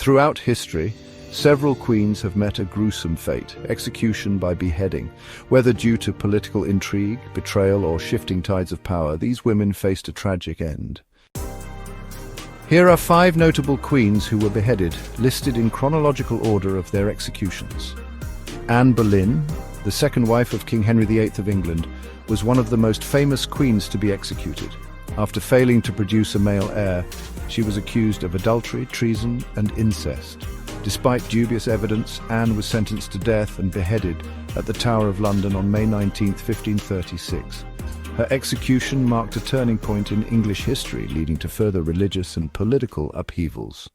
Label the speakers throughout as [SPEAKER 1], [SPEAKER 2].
[SPEAKER 1] Throughout history, several queens have met a gruesome fate, execution by beheading. Whether due to political intrigue, betrayal, or shifting tides of power, these women faced a tragic end. Here are 5 notable queens who were beheaded, listed in chronological order of their executions. Anne Boleyn, the second wife of King Henry VIII of England, was one of the most famous queens to be executed. After failing to produce a male heir, she was accused of adultery, treason, and incest. Despite dubious evidence, Anne was sentenced to death and beheaded at the Tower of London on May 19, 1536. Her execution marked a turning point in English history, leading to further religious and political upheavals.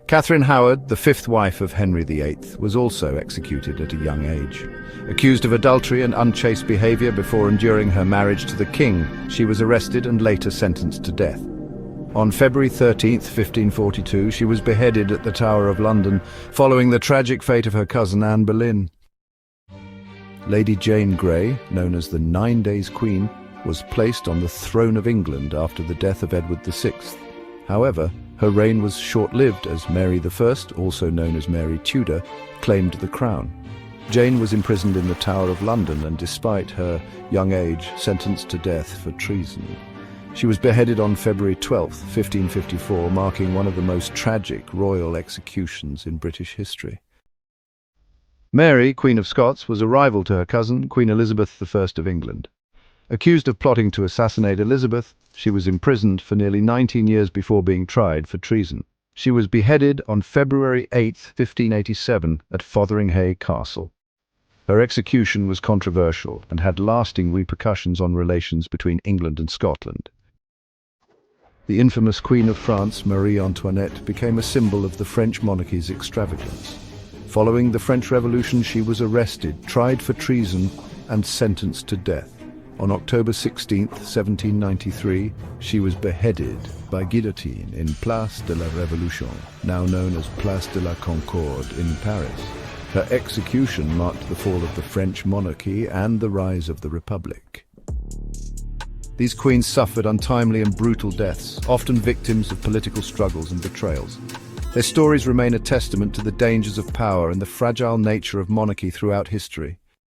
[SPEAKER 1] Catherine Howard, the 5th wife of Henry VIII, was also executed at a young age. Accused of adultery and unchaste behavior before enduring her marriage to the king, she was arrested and later sentenced to death. On February 13, 1542, she was beheaded at the Tower of London, following the tragic fate of her cousin Anne Boleyn. Lady Jane Grey, known as the 9 Days Queen, was placed on the throne of England after the death of Edward VI. However, her reign was short-lived as Mary I, also known as Mary Tudor, claimed the crown. Jane was imprisoned in the Tower of London and, despite her young age, sentenced to death for treason. She was beheaded on February 12, 1554, marking one of the most tragic royal executions in British history. Mary, Queen of Scots, was a rival to her cousin, Queen Elizabeth I of England. Accused of plotting to assassinate Elizabeth, she was imprisoned for nearly 19 years before being tried for treason. She was beheaded on February 8, 1587, at Fotheringhay Castle. Her execution was controversial and had lasting repercussions on relations between England and Scotland. The infamous Queen of France, Marie Antoinette, became a symbol of the French monarchy's extravagance. Following the French Revolution, she was arrested, tried for treason, and sentenced to death. On October 16, 1793, she was beheaded by guillotine in Place de la Révolution, now known as Place de la Concorde, in Paris. Her execution marked the fall of the French monarchy and the rise of the Republic. These queens suffered untimely and brutal deaths, often victims of political struggles and betrayals. Their stories remain a testament to the dangers of power and the fragile nature of monarchy throughout history.